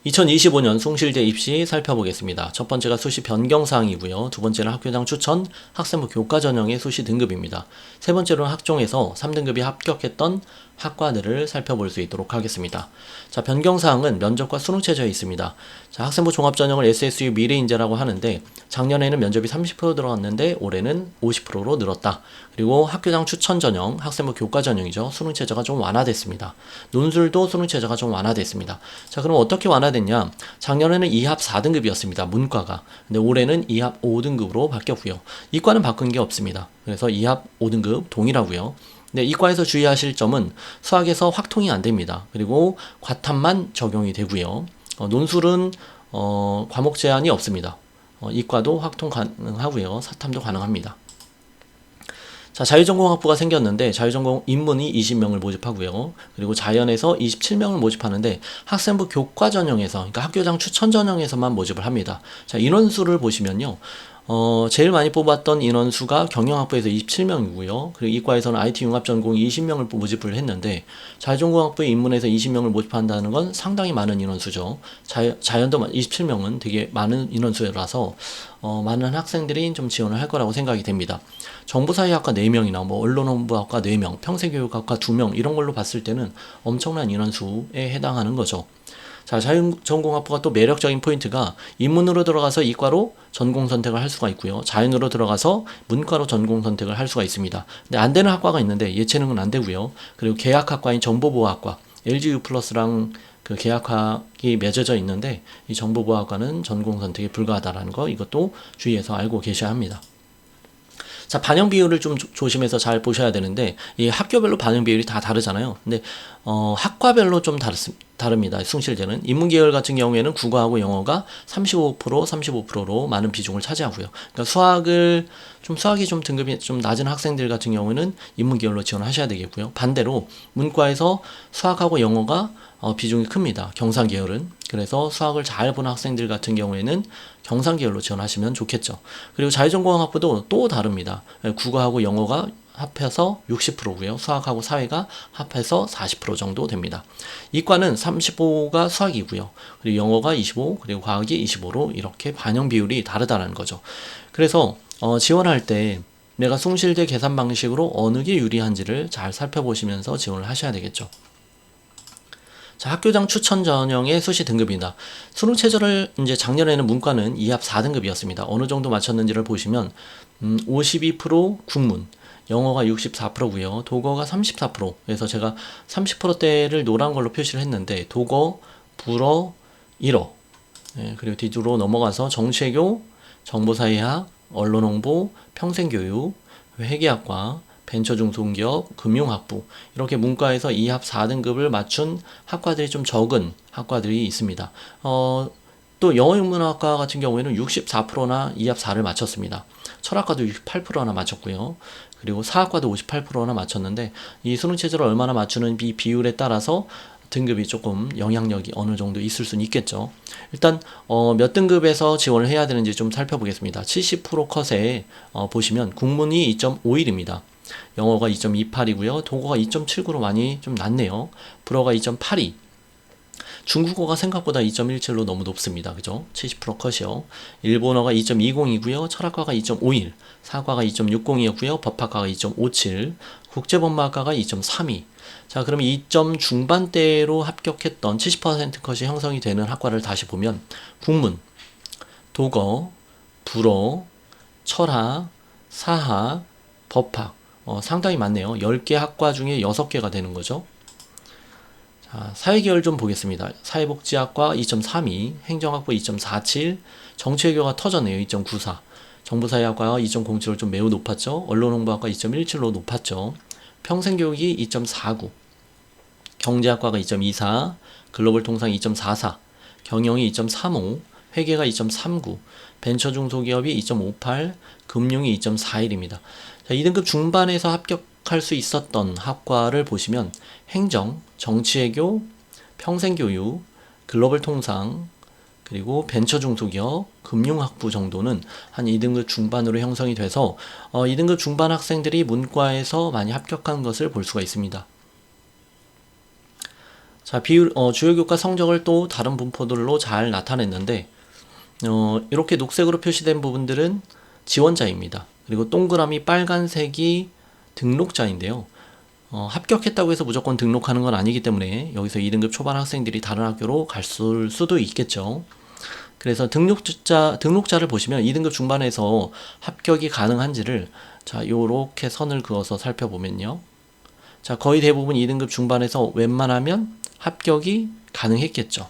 2025년 숭실대 입시 살펴보겠습니다. 첫 번째가 수시 변경사항이고요. 두 번째는 학교장 추천, 학생부 교과 전형의 수시 등급입니다. 세 번째로는 학종에서 3등급이 합격했던 학과들을 살펴볼 수 있도록 하겠습니다. 자, 변경사항은 면접과 수능 최저에 있습니다. 자, 학생부 종합전형을 SSU 미래인재라고 하는데 작년에는 면접이 30% 들어갔는데 올해는 50%로 늘었다. 그리고 학교장 추천 전형, 학생부 교과 전형이죠. 수능 최저가 좀 완화됐습니다. 논술도 수능 최저가 좀 완화됐습니다. 자, 그럼 어떻게 완화됐냐? 작년에는 2합 4등급이었습니다. 문과가. 근데 올해는 2합 5등급으로 바뀌었고요. 이과는 바꾼 게 없습니다. 그래서 2합 5등급 동일하고요. 네, 이과에서 주의하실 점은 수학에서 확통이 안 됩니다. 그리고 과탐만 적용이 되고요. 논술은 과목 제한이 없습니다. 이과도 확통 가능하고요. 사탐도 가능합니다. 자, 자유전공학부가 생겼는데 자유전공 인문이 20명을 모집하고요. 그리고 자연에서 27명을 모집하는데 학생부 교과 전형에서, 그러니까 학교장 추천 전형에서만 모집을 합니다. 자, 인원수를 보시면요. 제일 많이 뽑았던 인원수가 경영학부에서 27명이고요. 그리고 이과에서는 IT 융합전공 20명을 모집을 했는데 자유전공학부의 인문에서 20명을 모집한다는 건 상당히 많은 인원수죠. 자연도 27명은 되게 많은 인원수라서 많은 학생들이 좀 지원을 할 거라고 생각이 됩니다. 정보사회학과 4명이나 뭐 언론홍보학과 4명, 평생교육학과 2명 이런 걸로 봤을 때는 엄청난 인원수에 해당하는 거죠. 자, 자유전공학부가 또 매력적인 포인트가 인문으로 들어가서 이과로 전공 선택을 할 수가 있고요. 자연으로 들어가서 문과로 전공 선택을 할 수가 있습니다. 근데 안 되는 학과가 있는데 예체능은 안 되고요. 그리고 계약학과인 정보보호학과, LGU+랑 그 계약학이 맺어져 있는데 이 정보보호학과는 전공 선택이 불가하다라는 거, 이것도 주의해서 알고 계셔야 합니다. 자, 반영 비율을 좀 조심해서 잘 보셔야 되는데 이 학교별로 반영 비율이 다 다르잖아요. 근데 학과별로 좀 다릅니다. 숭실제는 인문계열 같은 경우에는 국어하고 영어가 35%, 35%로 많은 비중을 차지하고요. 그러니까 수학이 좀 등급이 좀 낮은 학생들 같은 경우에는 인문계열로 지원하셔야 되겠고요. 반대로 문과에서 수학하고 영어가 비중이 큽니다. 경상계열은. 그래서 수학을 잘 보는 학생들 같은 경우에는 경상계열로 지원하시면 좋겠죠. 그리고 자유전공학부도 또 다릅니다. 국어하고 영어가 합해서 60%고요. 수학하고 사회가 합해서 40% 정도 됩니다. 이과는 35가 수학이고요. 그리고 영어가 25, 그리고 과학이 25로 이렇게 반영 비율이 다르다는 거죠. 그래서 지원할 때 내가 숭실대 계산 방식으로 어느 게 유리한지를 잘 살펴보시면서 지원을 하셔야 되겠죠. 자, 학교장 추천 전형의 수시 등급입니다. 수능 최저를 이제 작년에는 문과는 2합 4등급이었습니다. 어느 정도 맞췄는지를 보시면 52% 국문, 영어가 64%고요. 독어가 34%. 그래서 제가 30%대를 노란 걸로 표시를 했는데 독어, 불어, 일어. 그리고 뒤로 넘어가서 정치외교, 정보사회학, 언론홍보, 평생교육, 회계학과, 벤처중소기업, 금융학부 이렇게 문과에서 2합 4등급을 맞춘 학과들이 좀 적은 학과들이 있습니다. 또 영어인문학과 같은 경우에는 64%나 2합 4를 맞췄습니다. 철학과도 68%나 맞췄고요. 그리고 사학과도 58%나 맞췄는데 이 수능 체제를 얼마나 맞추는 이 비율에 따라서 등급이 조금 영향력이 어느 정도 있을 수는 있겠죠. 일단 몇 등급에서 지원을 해야 되는지 좀 살펴보겠습니다. 70% 컷에 보시면 국문이 2.51입니다. 영어가 2.28이고요. 독어가 2.79로 많이 좀 낮네요. 불어가 2.82. 중국어가 생각보다 2.17로 너무 높습니다. 그죠? 70% 컷이요. 일본어가 2.20이고요. 철학과가 2.51, 사과가 2.60이었고요. 법학과가 2.57, 국제법학과가 2.32. 자, 그럼 2점 중반대로 합격했던 70% 컷이 형성이 되는 학과를 다시 보면 국문, 독어, 불어, 철학, 사학, 법학 상당히 많네요. 10개 학과 중에 6개가 되는 거죠. 자, 사회계열 좀 보겠습니다. 사회복지학과 2.32, 행정학부 2.47, 정치외교가 터졌네요. 2.94, 정보사회학과가 2.07로 좀 매우 높았죠. 언론홍보학과 2.17로 높았죠. 평생교육이 2.49, 경제학과가 2.24, 글로벌통상 2.44, 경영이 2.35, 회계가 2.39, 벤처중소기업이 2.58, 금융이 2.41입니다. 자, 2등급 중반에서 합격할 수 있었던 학과를 보시면 행정, 정치외교, 평생교육, 글로벌통상, 그리고 벤처중소기업, 금융학부 정도는 한 2등급 중반으로 형성이 돼서 2등급 중반 학생들이 문과에서 많이 합격한 것을 볼 수가 있습니다. 자, 주요 교과 성적을 또 다른 분포들로 잘 나타냈는데, 이렇게 녹색으로 표시된 부분들은 지원자입니다. 그리고 동그라미 빨간색이 등록자인데요. 합격했다고 해서 무조건 등록하는 건 아니기 때문에 여기서 2등급 초반 학생들이 다른 학교로 갈 수도 있겠죠. 그래서 등록자를 보시면 2등급 중반에서 합격이 가능한지를 자, 요렇게 선을 그어서 살펴보면요. 자, 거의 대부분 2등급 중반에서 웬만하면 합격이 가능했겠죠.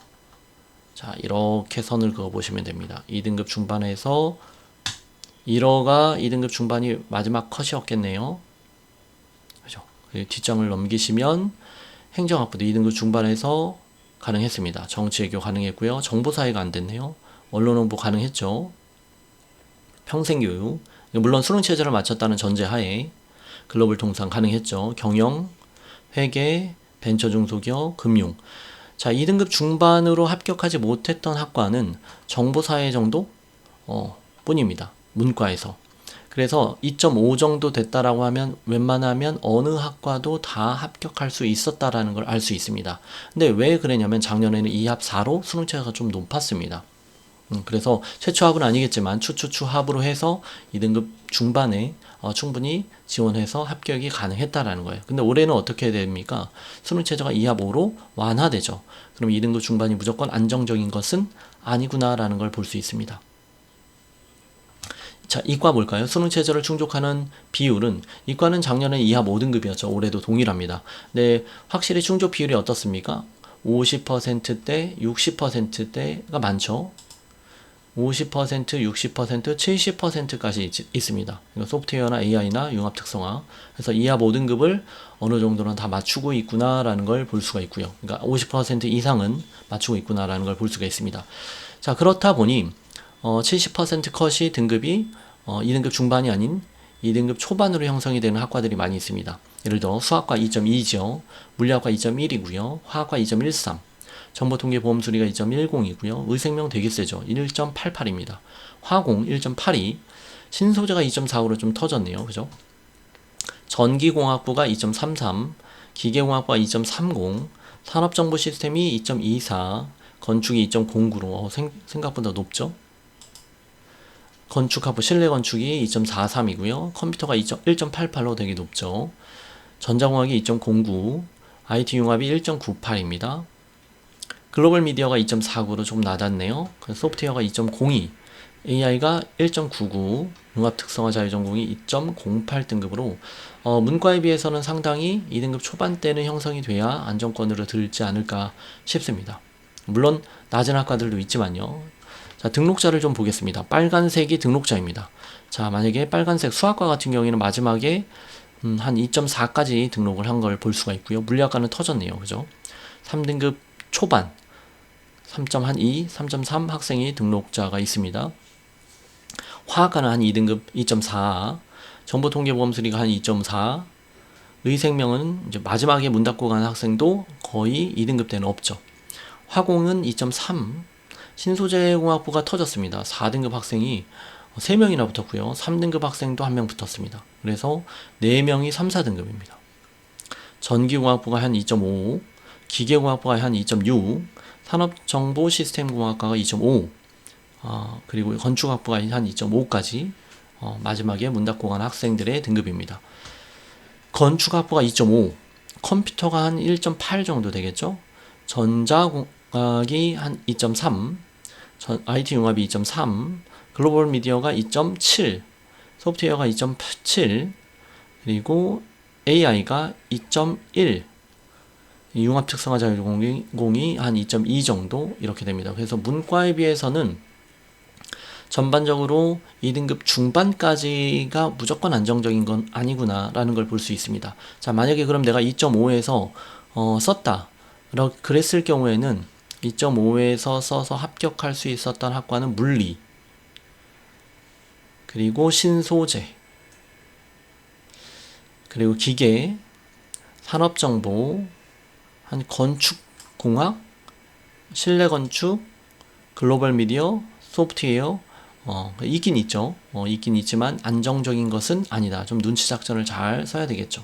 자, 이렇게 선을 그어 보시면 됩니다. 2등급 중반에서 1호가 2등급 중반이 마지막 컷이었겠네요. 그죠? 뒷장을 넘기시면 행정학부도 2등급 중반에서 가능했습니다. 정치외교 가능했고요. 정보사회가 안 됐네요. 언론홍보 가능했죠. 평생교육, 물론 수능체제를 마쳤다는 전제하에 글로벌 통상 가능했죠. 경영, 회계, 벤처 중소기업, 금융. 자, 2등급 중반으로 합격하지 못했던 학과는 정보사회 정도 뿐입니다. 문과에서. 그래서 2.5 정도 됐다라고 하면 웬만하면 어느 학과도 다 합격할 수 있었다라는 걸 알 수 있습니다. 근데 왜 그랬냐면 작년에는 2합 4로 수능체가 좀 높았습니다. 그래서 최초합은 아니겠지만 추추추합으로 해서 2등급 중반에 충분히 지원해서 합격이 가능했다라는 거예요. 근데 올해는 어떻게 됩니까? 수능 체제가 2합 5로 완화되죠. 그럼 2등급 중반이 무조건 안정적인 것은 아니구나라는 걸 볼 수 있습니다. 자, 이과 볼까요? 수능 체제를 충족하는 비율은 이과는 작년에 2합 5등급이었죠. 올해도 동일합니다. 네, 확실히 충족 비율이 어떻습니까? 50%대, 60%대가 많죠. 50%, 60%, 70%까지 있습니다. 소프트웨어나 AI나 융합 특성화. 그래서 2합 5등급을 어느 정도는 다 맞추고 있구나라는 걸 볼 수가 있고요. 그러니까 50% 이상은 맞추고 있구나라는 걸 볼 수가 있습니다. 자, 그렇다 보니 70% 컷이 등급이 2등급 중반이 아닌 2등급 초반으로 형성이 되는 학과들이 많이 있습니다. 예를 들어 수학과 2.2죠. 물리학과 2.1이고요. 화학과 2.13. 정보통계보험수리가 2.10이고요. 의생명 되게 세죠. 1.88입니다. 화공 1.82. 신소재가 2.45로 좀 터졌네요. 그죠? 전기공학부가 2.33. 기계공학부가 2.30. 산업정보시스템이 2.24. 건축이 2.09로 생각보다 높죠? 건축학부 실내건축이 2.43이고요. 컴퓨터가 1.88로 되게 높죠. 전자공학이 2.09. IT융합이 1.98입니다. 글로벌 미디어가 2.49로 좀 낮았네요. 소프트웨어가 2.02, AI가 1.99, 융합 특성화 자유전공이 2.08 등급으로 문과에 비해서는 상당히 2등급 초반대는 형성이 돼야 안정권으로 들지 않을까 싶습니다. 물론 낮은 학과들도 있지만요. 자, 등록자를 좀 보겠습니다. 빨간색이 등록자입니다. 자, 만약에 빨간색 수학과 같은 경우에는 마지막에 한 2.4까지 등록을 한 걸 볼 수가 있고요. 물리학과는 터졌네요. 그죠? 3등급 초반 3.2, 3.3 학생이 등록자가 있습니다. 화학과는 한 2등급 2.4, 정보통계보험수리가 한 2.4, 의생명은 이제 마지막에 문 닫고 간 학생도 거의 2등급 때는 없죠. 화공은 2.3, 신소재공학부가 터졌습니다. 4등급 학생이 3명이나 붙었고요. 3등급 학생도 1명 붙었습니다. 그래서 4명이 3, 4등급입니다. 전기공학부가 한 2.5, 기계공학부가 한 2.6, 산업정보시스템공학과가 2.5, 그리고 건축학부가 한 2.5까지 마지막에 문 닫고 간 학생들의 등급입니다. 건축학부가 2.5, 컴퓨터가 한 1.8 정도 되겠죠? 전자공학이 한 2.3, IT융합이 2.3, 글로벌 미디어가 2.7, 소프트웨어가 2.7, 그리고 AI가 2.1, 융합 특성화 자유전공이 한 2.2 정도 이렇게 됩니다. 그래서 문과에 비해서는 전반적으로 2등급 중반까지가 무조건 안정적인 건 아니구나라는 걸 볼 수 있습니다. 자, 만약에 그럼 내가 2.5에서 썼다. 그랬을 경우에는 2.5에서 써서 합격할 수 있었던 학과는 물리, 그리고 신소재, 그리고 기계, 산업정보, 한 건축공학, 실내건축, 글로벌 미디어, 소프트웨어 있긴 있죠. 있긴 있지만 안정적인 것은 아니다. 좀 눈치 작전을 잘 써야 되겠죠.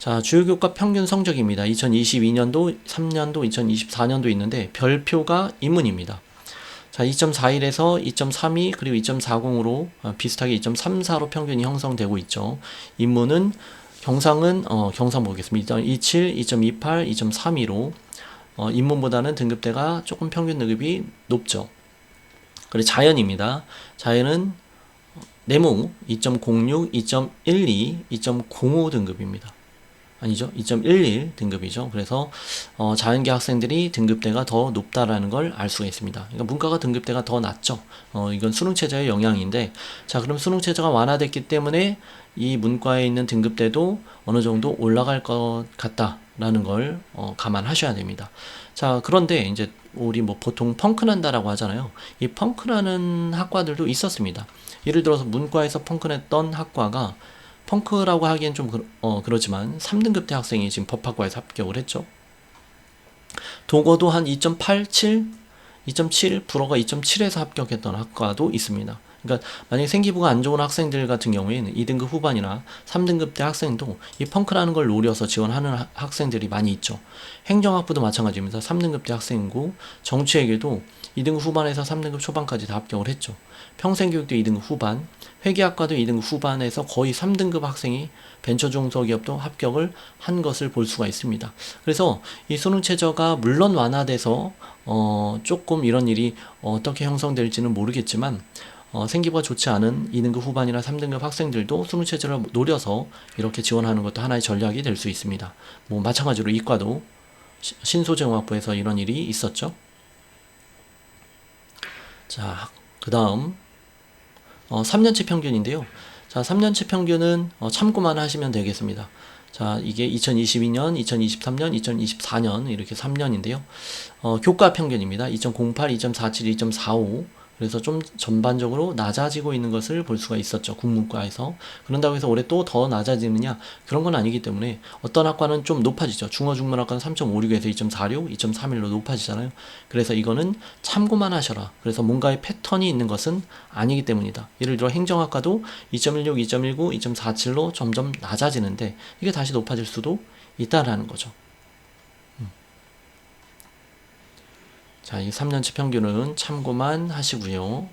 자, 주요 교과 평균 성적입니다. 2022년도, 3년도, 2024년도 있는데 별표가 인문입니다. 자, 2.41에서 2.32 그리고 2.40으로 비슷하게 2.34로 평균이 형성되고 있죠. 인문은 경상은 경상 보겠습니다. 2.27, 2.28, 2.32로 인문보다는 등급대가 조금 평균 등급이 높죠. 그리고 자연입니다. 자연은 내무 2.06, 2.12, 2.05 등급입니다. 아니죠. 2.11 등급이죠. 그래서 자연계 학생들이 등급대가 더 높다라는 걸 알 수가 있습니다. 그러니까 문과가 등급대가 더 낮죠. 이건 수능체제의 영향인데, 자, 그럼 수능체제가 완화됐기 때문에 이 문과에 있는 등급대도 어느 정도 올라갈 것 같다라는 걸 감안하셔야 됩니다. 자, 그런데 이제 우리 뭐 보통 펑크난다라고 하잖아요. 이 펑크나는 학과들도 있었습니다. 예를 들어서 문과에서 펑크냈던 학과가 펑크라고 하기엔 좀 그렇지만 3등급대 학생이 지금 법학과에서 합격을 했죠. 도거도 한 2.87, 2.7, 불어가 2.7에서 합격했던 학과도 있습니다. 그러니까 만약에 생기부가 안 좋은 학생들 같은 경우에는 2등급 후반이나 3등급대 학생도 이 펑크라는 걸 노려서 지원하는 학생들이 많이 있죠. 행정학부도 마찬가지입니다. 3등급대 학생이고 정치외교도 2등급 후반에서 3등급 초반까지 다 합격을 했죠. 평생교육도 2등급 후반, 회계학과도 2등급 후반에서 거의 3등급 학생이 벤처중소기업도 합격을 한 것을 볼 수가 있습니다. 그래서 이 수능 최저가 물론 완화돼서 조금 이런 일이 어떻게 형성될지는 모르겠지만 생기부가 좋지 않은 2등급 후반이나 3등급 학생들도 수능 체제를 노려서 이렇게 지원하는 것도 하나의 전략이 될 수 있습니다. 뭐 마찬가지로 이과도 신소재공학부에서 이런 일이 있었죠. 자, 그 다음 3년치 평균인데요. 자, 3년치 평균은 참고만 하시면 되겠습니다. 자, 이게 2022년, 2023년, 2024년 이렇게 3년인데요. 교과 평균입니다. 2.08, 2.47, 2.45. 그래서 좀 전반적으로 낮아지고 있는 것을 볼 수가 있었죠. 국문과에서. 그런다고 해서 올해 또 더 낮아지느냐? 그런 건 아니기 때문에 어떤 학과는 좀 높아지죠. 중어중문학과는 3.56에서 2.46, 2.31로 높아지잖아요. 그래서 이거는 참고만 하셔라. 그래서 뭔가의 패턴이 있는 것은 아니기 때문이다. 예를 들어 행정학과도 2.16, 2.19, 2.47로 점점 낮아지는데 이게 다시 높아질 수도 있다라는 거죠. 자, 이 3년치 평균은 참고만 하시고요.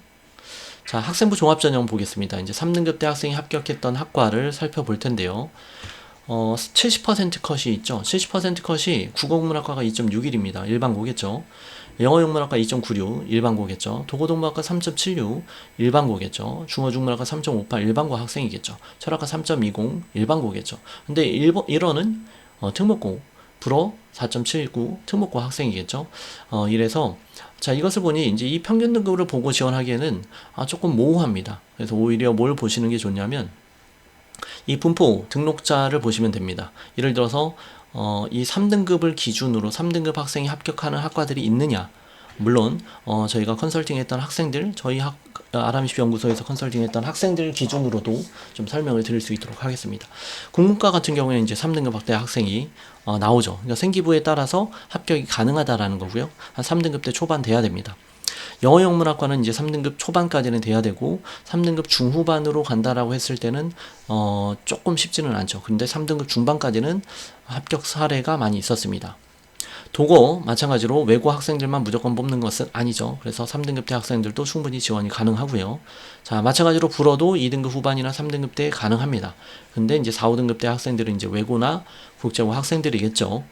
자, 학생부 종합전형 보겠습니다. 이제 3등급대 학생이 합격했던 학과를 살펴볼 텐데요. 70% 컷이 있죠. 70% 컷이 국어국문학과가 2.61입니다. 일반고겠죠. 영어영문학과 2.96 일반고겠죠. 도고동문학과 3.76 일반고겠죠. 중어중문학과 3.58 일반고 학생이겠죠. 철학과 3.20 일반고겠죠. 근데 1원은 특목고 불어 4.79 특목고 학생이겠죠. 이래서 자, 이것을 보니 이제 이 평균 등급을 보고 지원하기에는 조금 모호합니다. 그래서 오히려 뭘 보시는 게 좋냐면 이 분포 등록자를 보시면 됩니다. 예를 들어서 이 3등급을 기준으로 3등급 학생이 합격하는 학과들이 있느냐. 물론 저희가 컨설팅했던 학생들, 저희 아람이십 연구소에서 컨설팅했던 학생들 기준으로도 좀 설명을 드릴 수 있도록 하겠습니다. 국문과 같은 경우에는 이제 3등급 학대 학생이 나오죠. 그러니까 생기부에 따라서 합격이 가능하다라는 거고요. 한 3등급 대 초반 돼야 됩니다. 영어영문학과는 이제 3등급 초반까지는 돼야 되고 3등급 중후반으로 간다라고 했을 때는 조금 쉽지는 않죠. 근데 3등급 중반까지는 합격 사례가 많이 있었습니다. 도고 마찬가지로 외고 학생들만 무조건 뽑는 것은 아니죠. 그래서 3등급 대 학생들도 충분히 지원이 가능하고요. 자, 마찬가지로 불어도 2등급 후반이나 3등급 대 가능합니다. 근데 이제 4, 5등급 대 학생들은 이제 외고나 국제고 학생들이겠죠.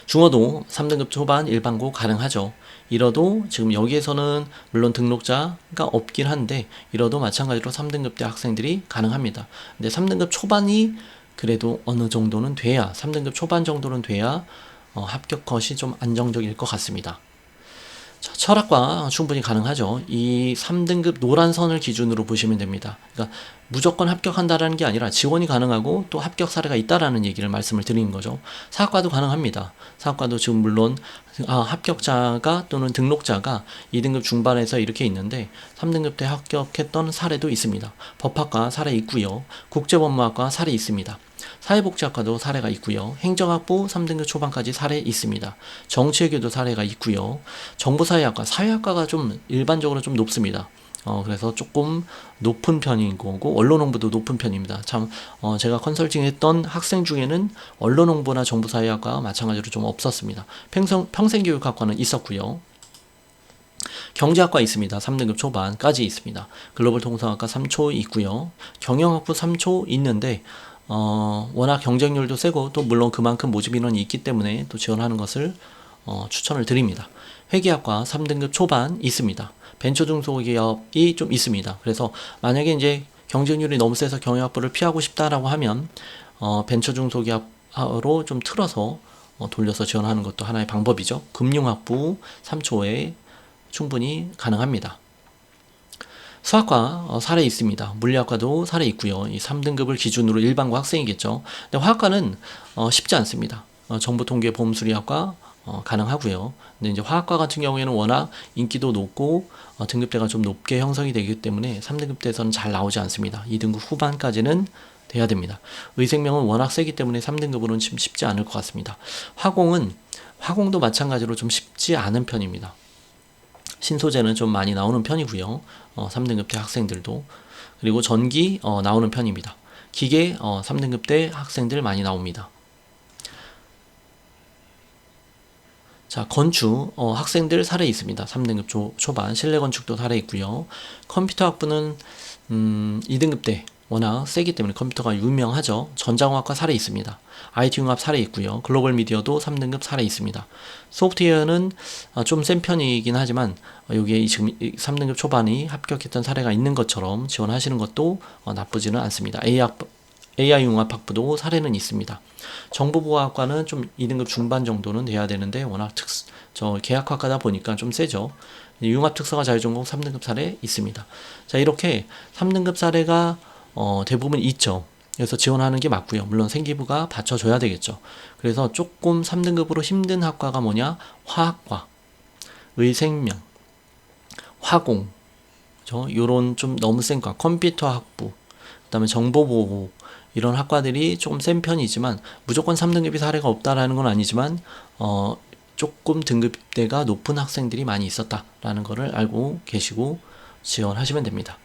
중어도 3등급 초반 일반고 가능하죠. 이러도 지금 여기에서는 물론 등록자가 없긴 한데 이러도 마찬가지로 3등급 대 학생들이 가능합니다. 근데 3등급 초반이 그래도 어느 정도는 돼야 3등급 초반 정도는 돼야 합격 컷이 좀 안정적일 것 같습니다. 자, 철학과 충분히 가능하죠. 이 3등급 노란 선을 기준으로 보시면 됩니다. 그러니까 무조건 합격한다라는 게 아니라 지원이 가능하고 또 합격 사례가 있다라는 얘기를 말씀을 드리는 거죠. 사학과도 가능합니다. 사학과도 지금 물론 합격자가 또는 등록자가 2등급 중반에서 이렇게 있는데 3등급 때 합격했던 사례도 있습니다. 법학과 사례 있고요. 국제법무학과 사례 있습니다. 사회복지학과도 사례가 있고요. 행정학부 3등급 초반까지 사례 있습니다. 정치외교도 사례가 있고요. 정보사회학과, 사회학과가 좀 일반적으로 좀 높습니다. 그래서 조금 높은 편인 거고 언론 홍보도 높은 편입니다. 참 제가 컨설팅했던 학생 중에는 언론 홍보나 정보사회학과 마찬가지로 좀 없었습니다. 평생교육학과는 있었고요. 경제학과 있습니다. 3등급 초반까지 있습니다. 글로벌 통상학과 3초 있고요. 경영학부 3초 있는데 워낙 경쟁률도 세고 또 물론 그만큼 모집 인원이 있기 때문에 또 지원하는 것을 추천을 드립니다. 회계학과 3등급 초반 있습니다. 벤처 중소기업이 좀 있습니다. 그래서 만약에 이제 경쟁률이 너무 세서 경영학부를 피하고 싶다라고 하면 벤처 중소기업으로 좀 틀어서 돌려서 지원하는 것도 하나의 방법이죠. 금융학부 3초에 충분히 가능합니다. 수학과 사례 있습니다. 물리학과도 사례 있고요. 이 3등급을 기준으로 일반고 학생이겠죠. 근데 화학과는 쉽지 않습니다. 정보통계보험수리학과 가능하고요. 근데 이제 화학과 같은 경우에는 워낙 인기도 높고 등급대가 좀 높게 형성이 되기 때문에 3등급대에서는 잘 나오지 않습니다. 2등급 후반까지는 돼야 됩니다. 의생명은 워낙 세기 때문에 3등급으로는 쉽지 않을 것 같습니다. 화공도 마찬가지로 좀 쉽지 않은 편입니다. 신소재는 좀 많이 나오는 편이고요. 3등급대 학생들도. 그리고 전기 나오는 편입니다. 기계 3등급대 학생들 많이 나옵니다. 자, 건축 학생들 사례 있습니다. 3등급 초반 실내 건축도 사례 있고요. 컴퓨터 학부는 2등급대 워낙 세기 때문에 컴퓨터가 유명하죠. 전자공학과 사례 있습니다. IT 융합 사례 있고요. 글로벌 미디어도 3등급 사례 있습니다. 소프트웨어는 좀 센 편이긴 하지만 여기에 지금 3등급 초반이 합격했던 사례가 있는 것처럼 지원하시는 것도 나쁘지는 않습니다. AI 융합 학부도 사례는 있습니다. 정보보호학과는 좀 2등급 중반 정도는 돼야 되는데 워낙 계약학과다 보니까 좀 세죠. 융합 특성화 자유전공 3등급 사례 있습니다. 자, 이렇게 3등급 사례가 대부분 있죠. 그래서 지원하는 게 맞고요. 물론 생기부가 받쳐줘야 되겠죠. 그래서 조금 3등급으로 힘든 학과가 뭐냐? 화학과, 의생명, 화공, 요런 좀 너무 센 과, 컴퓨터 학부, 그 다음에 정보보호, 이런 학과들이 조금 센 편이지만 무조건 3등급이 사례가 없다라는 건 아니지만 조금 등급대가 높은 학생들이 많이 있었다라는 거를 알고 계시고 지원하시면 됩니다.